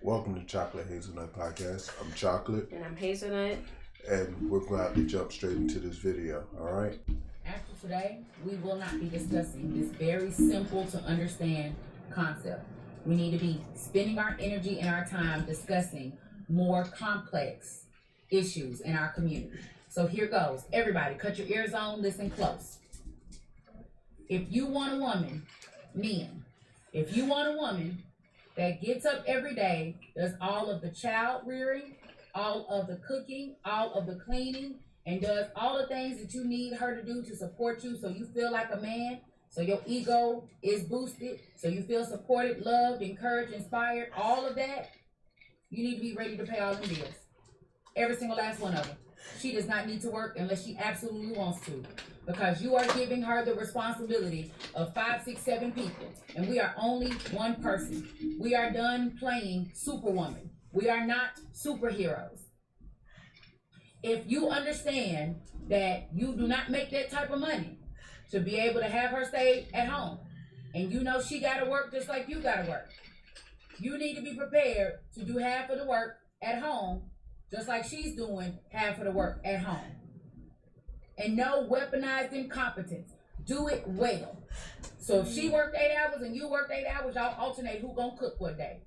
Welcome to Chocolate Hazelnut Podcast. I'm Chocolate, And I'm Hazelnut. and we're going to jump straight into this video. All right. After today, we will not be discussing this very simple to understand concept. We need to be spending our energy and our time discussing more complex issues in our community. So here goes. Everybody, cut your ears on, listen close. If you want a woman, men, if you want a woman that gets up every day, does all of the child rearing, all of the cooking, all of the cleaning, and does all the things that you need her to do to support you so you feel like a man, so your ego is boosted, so you feel supported, loved, encouraged, inspired, all of that, you need to be ready to pay all them bills. Every single last one of them. She does not need to work unless she absolutely wants to, because you are giving her the responsibility of 5, 6, 7 people, and we are only one person. We are done playing Superwoman. We are not superheroes. If you understand that you do not make that type of money to be able to have her stay at home, and you know she got to work just like you got to work, you need to be prepared to do half of the work at home just like she's doing half of the work at home. And no weaponized incompetence. Do it well. So if she worked 8 hours and you worked 8 hours, y'all alternate who gonna cook what day.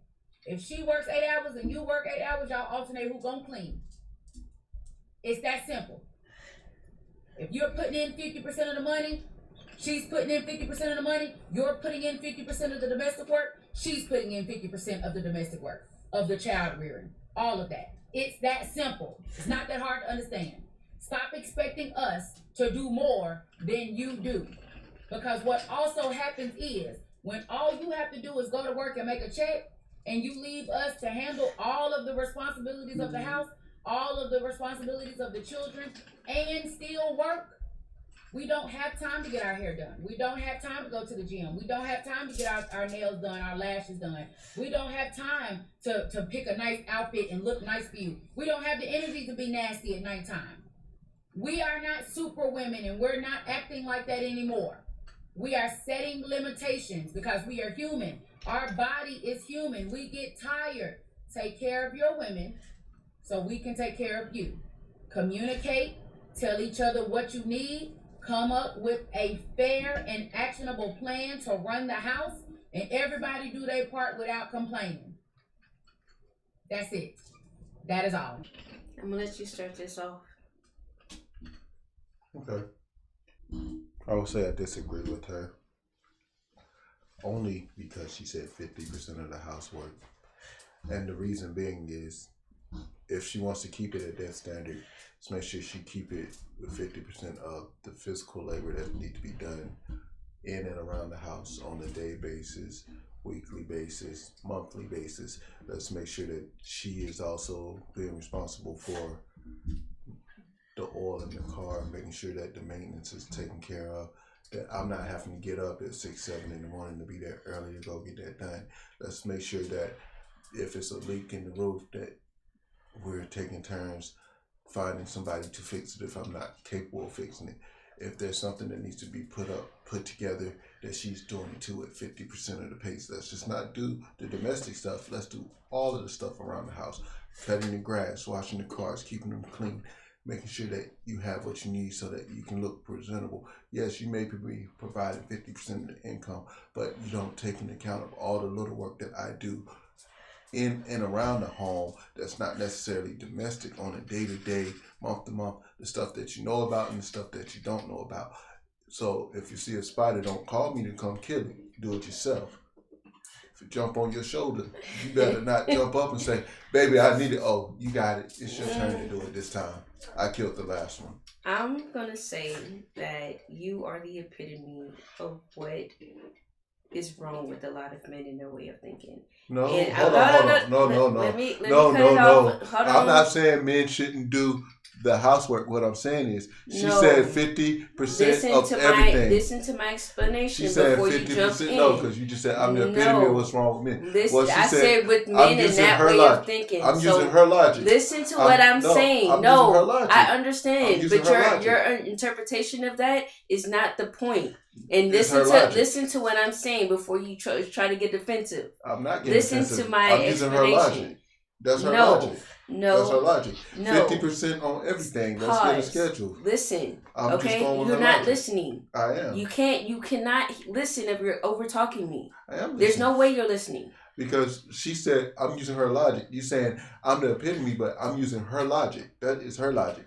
If she works 8 hours and you work 8 hours, y'all alternate who gonna clean. It's that simple. If you're putting in 50% of the money, she's putting in 50% of the money, you're putting in 50% of the domestic work, she's putting in 50% of the domestic work, of the child rearing, all of that. It's that simple. It's not that hard to understand. Stop expecting us to do more than you do. Because what also happens is, when all you have to do is go to work and make a check, and you leave us to handle all of the responsibilities of the house, all of the responsibilities of the children, and still work, we don't have time to get our hair done. We don't have time to go to the gym. We don't have time to get our nails done, our lashes done. We don't have time to pick a nice outfit and look nice for you. We don't have the energy to be nasty at nighttime. We are not super women, and we're not acting like that anymore. We are setting limitations because we are human. Our body is human. We get tired. Take care of your women so we can take care of you. Communicate. Tell each other what you need. Come up with a fair and actionable plan to run the house, and everybody do their part without complaining. That's it. That is all. I'm gonna let you start this off. Okay. I would say I disagree with her. Only because she said 50% of the housework. And the reason being is, if she wants to keep it at that standard, let's make sure she keep it with 50% of the physical labor that need to be done in and around the house on a day basis, weekly basis, monthly basis. Let's make sure that she is also being responsible for the oil in the car, making sure that the maintenance is taken care of, that I'm not having to get up at 6, 7 in the morning to be there early to go get that done. Let's make sure that if it's a leak in the roof, that we're taking turns finding somebody to fix it if I'm not capable of fixing it. If there's something that needs to be put together, that she's doing it too at 50% of the pace. Let's just not do the domestic stuff. Let's do all of the stuff around the house. Cutting the grass, washing the cars, keeping them clean, making sure that you have what you need so that you can look presentable. Yes, you may be providing 50% of the income, but you don't take into account of all the little work that I do in and around the home that's not necessarily domestic, on a day-to-day, month-to-month, the stuff that you know about and the stuff that you don't know about. So if you see a spider, don't call me to come kill it. Do it yourself. If it jump on your shoulder, you better not jump up and say, baby, I need it. Oh, you got it. It's your turn to do it this time. I killed the last one. I'm gonna say that you are the epitome of what is wrong with a lot of men in their way of thinking. No, And hold on. Let me cut it No. off. Hold on. I'm not saying men shouldn't do the housework. What I'm saying is, she No. said 50% of everything. Listen to my explanation She said before you jump 50%. in. No, because you just said I'm the epitome of what's wrong with men. Listen, Well, she I said with I'm men and using that her way logic. of thinking. I'm So using her logic. listen to what I'm saying. I'm using her No, logic. I I'm understand, using but her logic. your interpretation of that is not the point. And It's listen to what I'm saying before you try to get defensive. I'm not getting Listen defensive. to my I'm using her logic. explanation. That's her No. logic. No, That's her logic. no. 50% on everything. Let's Pause. get a schedule. Listen, I'm just okay? going with You're her not logic. listening. I am. You cannot listen if you're over talking me. I am listening. There's no way you're listening. Because she said, I'm using her logic. You saying, I'm the epitome, but I'm using her logic. That is her logic.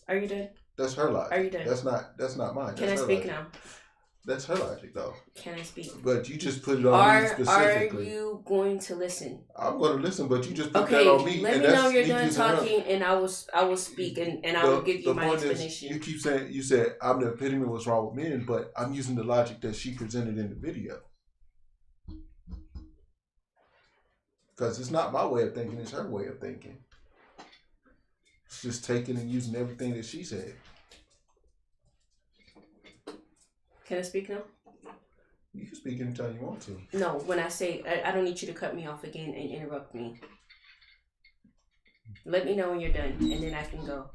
Are you done? That's her logic. Are you done? That's not mine. Can That's I her speak logic. now? That's her logic, though. Can I speak? But you just put it on me specifically. Are you going to listen? I'm going to listen, but you just put Okay, that on me. let and me that's know you're me done using her. talking, and I will speak, and I will give you my point explanation. Is, you keep saying, you said, I'm the epitome of what's wrong with men, but I'm using the logic that she presented in the video. Because it's not my way of thinking, it's her way of thinking. It's just taking and using everything that she said. Can I speak now? You can speak anytime you want to. No, when I say, I don't need you to cut me off again and interrupt me. Let me know when you're done, and then I can go.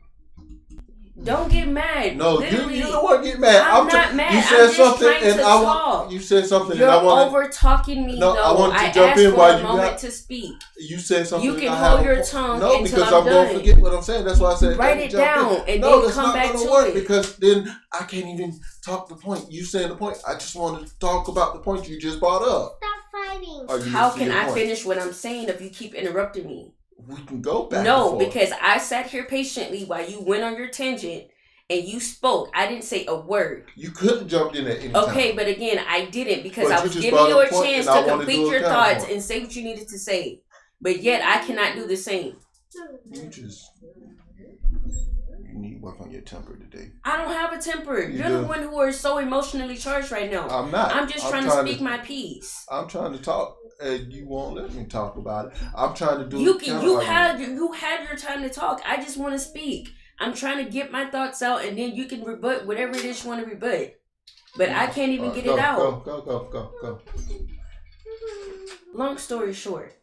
Don't get mad. No, Literally, you don't want to get mad. I'm not mad. You said I'm just something, trying and to I talk. want. You said something, You're and I want. over talking me. No, though. I want to I jump asked in for while a you moment got. to speak. You said something. You can and I hold have your a, tongue No, until because I'm I'm going to done. forget what I'm saying. That's why I said. Write let me it jump down in. and No, then that's come not back gonna to work it. because then I can't even talk the point. You saying the point. I just want to talk about the point you just brought up. Stop fighting. How can I finish what I'm saying if you keep interrupting me? We can go back. No, and forth. because I sat here patiently while you went on your tangent and you spoke. I didn't say a word. You could have jumped in at any time. Okay, but again, I didn't because But I you was just giving brought you up a a point chance and I to wanted to complete do a your counterpoint. thoughts and say what you needed to say. But yet I cannot do the same. You need to work on your temper today. I don't have a temper. You You're do. the one who are so emotionally charged right now. I'm not. I'm just trying to speak my piece. I'm trying to talk, and you won't let me talk about it. I'm trying to do. You had your time to talk. I just want to speak. I'm trying to get my thoughts out, and then you can rebut whatever it is you want to rebut. But I can't even get it out. Go. Long story short,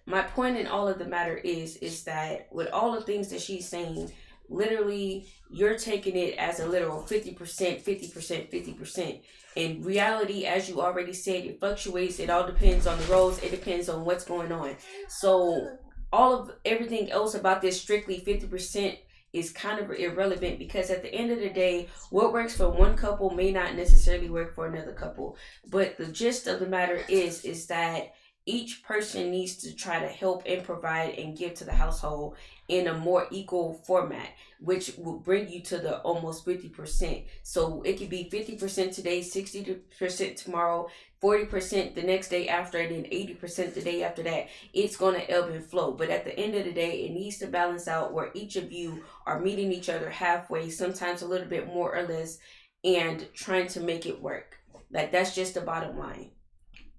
my point in all of the matter is that with all the things that she's saying, literally you're taking it as a literal 50%, 50%, 50%. In reality, as you already said, it fluctuates. It all depends on the roles. It depends on what's going on. So all of everything else about this strictly 50% is kind of irrelevant because at the end of the day, what works for one couple may not necessarily work for another couple. But the gist of the matter is that each person needs to try to help and provide and give to the household in a more equal format, which will bring you to the almost 50%. So it could be 50% today, 60% tomorrow, 40% the next day after, and then 80% the day after that. It's going to ebb and flow. But at the end of the day, it needs to balance out where each of you are meeting each other halfway, sometimes a little bit more or less, and trying to make it work. Like, that's just the bottom line.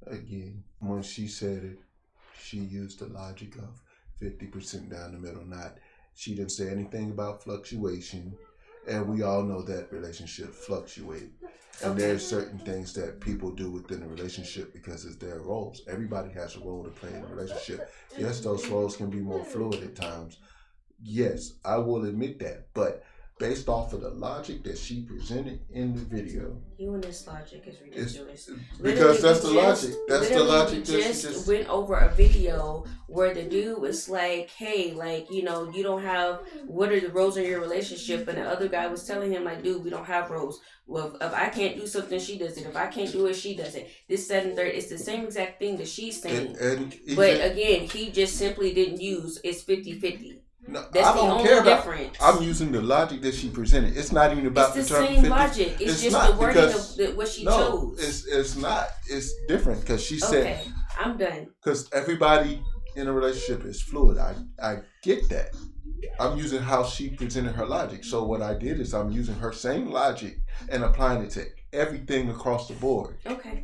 Again, when she said it, she used the logic of 50% down the middle. She didn't say anything about fluctuation, and we all know that relationships fluctuate. And there's certain things that people do within a relationship because it's their roles. Everybody has a role to play in a relationship. Yes, those roles can be more fluid at times. Yes, I will admit that. But based off of the logic that she presented in the video, You and this logic is ridiculous. Because that's the logic. That's the logic that she just went over a video where the dude was like, hey, like, you know, you don't have, what are the roles in your relationship? And the other guy was telling him, like, dude, we don't have roles. Well, if I can't do something, she does it. If I can't do it, she does it. This, that, and third. It's the same exact thing that she's saying. But again, he just simply didn't use it's 50-50. No, That's I the don't only care about. difference. I'm using the logic that she presented. It's not even about it's the term same 50. logic. It's just not the wording because- of what she No, chose. it's not. It's different because she said. Okay, I'm done. Because everybody in a relationship is fluid. I get that. I'm using how she presented her logic. So what I did is I'm using her same logic and applying it to everything across the board. Okay.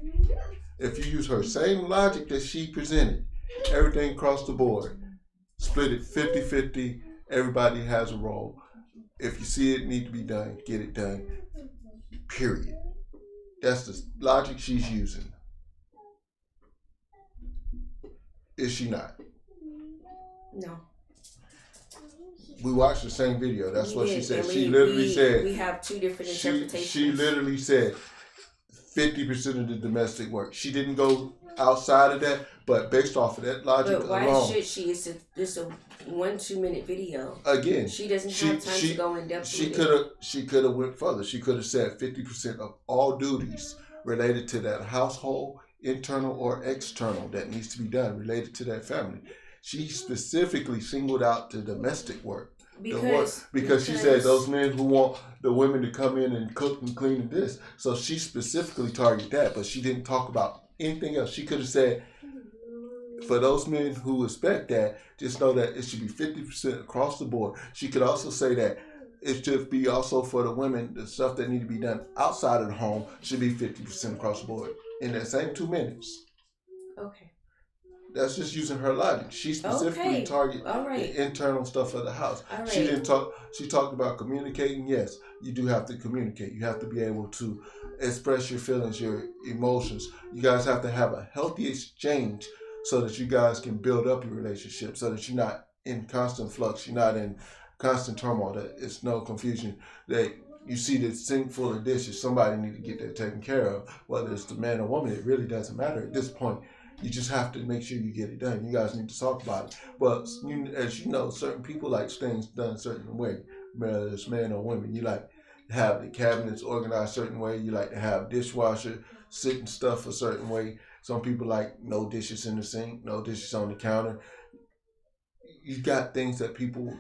If you use her same logic that she presented, everything across the board, split it 50-50, Everybody has a role. If you see it need to be done, get it done. Period. That's the logic she's using. Is she not? No. We watched the same video. That's what she said. And She literally said we have two different interpretations. She literally said 50% of the domestic work. She didn't go outside of that, but based off of that logic but why alone, should she? It's a 1-2 minute video. Again, she doesn't have time to go in depth. She could have went further. She could have said 50% of all duties related to that household, internal or external, that needs to be done related to that family. She specifically singled out the domestic work. Because she said those men who want the women to come in and cook and clean and this. So she specifically targeted that, but she didn't talk about anything else. She could have said, for those men who expect that, just know that it should be 50% across the board. She could also say that it should be also for the women, the stuff that need to be done outside of the home should be 50% across the board in that same 2 minutes. Okay. That's just using her logic. She specifically targeted the internal stuff of the house. All right. She didn't talk. She talked about communicating. Yes, you do have to communicate. You have to be able to express your feelings, your emotions. You guys have to have a healthy exchange so that you guys can build up your relationship, so that you're not in constant flux. You're not in constant turmoil. That it's no confusion. That you see the sink full of dishes. Somebody need to get that taken care of. Whether it's the man or woman, it really doesn't matter at this point. You just have to make sure you get it done. You guys need to talk about it. But as you know, certain people like things done a certain way, whether it's men or women. You like to have the cabinets organized a certain way. You like to have dishwasher sitting stuff a certain way. Some people like no dishes in the sink, no dishes on the counter. You got things that people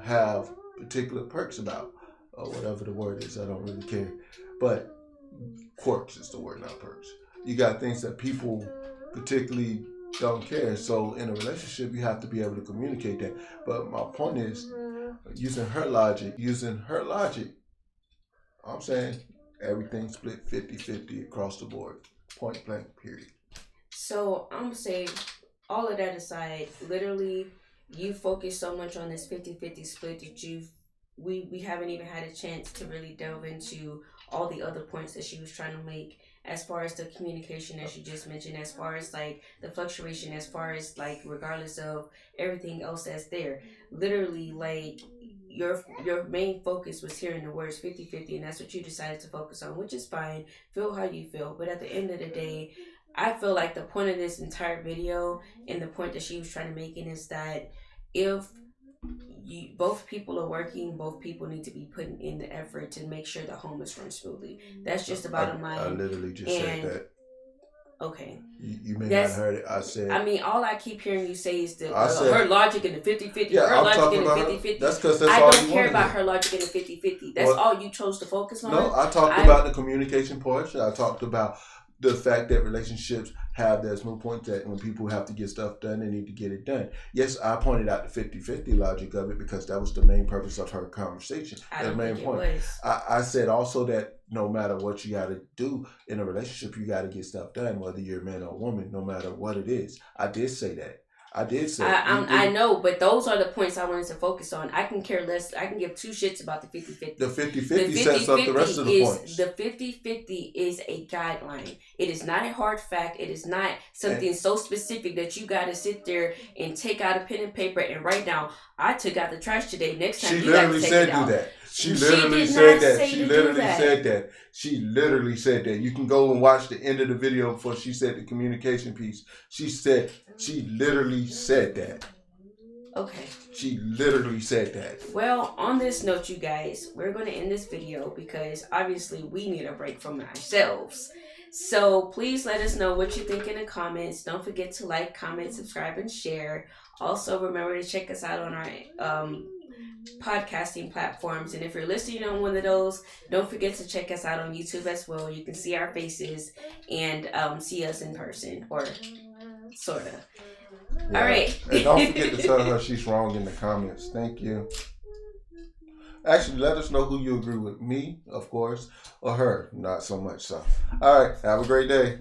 have particular perks about, or whatever the word is. I don't really care. But quirks is the word, not perks. You got things that people particularly don't care. So in a relationship, you have to be able to communicate that. But my point is, using her logic, I'm saying everything split 50-50 across the board. Point blank, period. So I'm going to say, all of that aside, literally, you focus so much on this 50-50 split that we haven't even had a chance to really delve into all the other points that she was trying to make, as far as the communication that you just mentioned, as far as like the fluctuation, as far as like regardless of everything else that's there. Literally, like your main focus was hearing the words 50-50, and that's what you decided to focus on, which is fine. Feel how you feel. But at the end of the day, I feel like the point of this entire video and the point that she was trying to make is that if both people are working, both people need to be putting in the effort to make sure the home is run smoothly. That's just the bottom line. I literally just said that. Okay. You may not have heard it. I said. I mean, all I keep hearing you say is her logic in the 50-50. Yeah, her logic in the 50-50. That's because that's I all don't care about her logic in the 50-50. That's all you chose to focus on. No, I talked about the communication portion. I talked about the fact that relationships have that smooth point that when people have to get stuff done, they need to get it done. Yes, I pointed out the 50-50 logic of it because that was the main purpose of her conversation. The main point. I said also that no matter what you got to do in a relationship, you got to get stuff done, whether you're a man or a woman, no matter what it is. I did say that. I did say I know, but those are the points I wanted to focus on. I can care less. I can give two shits about the 50-50. The 50-50 sets up the rest of the points. The 50-50 is a guideline. It is not a hard fact. It is not something so specific that you got to sit there and take out a pen and paper and write down, I took out the trash today. Next time you got to take it out. She literally said that. She literally said that. She literally said that. You can go and watch the end of the video before she said the communication piece. She literally said that. Okay. She literally said that. Well, on this note, you guys, we're going to end this video because obviously we need a break from ourselves. So please let us know what you think in the comments. Don't forget to like, comment, subscribe, and share. Also, remember to check us out on our podcasting platforms, and if you're listening on one of those, don't forget to check us out on YouTube as well. You can see our faces and see us in person, or sort of. Yeah. All right. And don't forget to tell her she's wrong in the comments. Thank you. Actually, let us know who you agree with, me, of course, or her, not so much. So, all right, have a great day.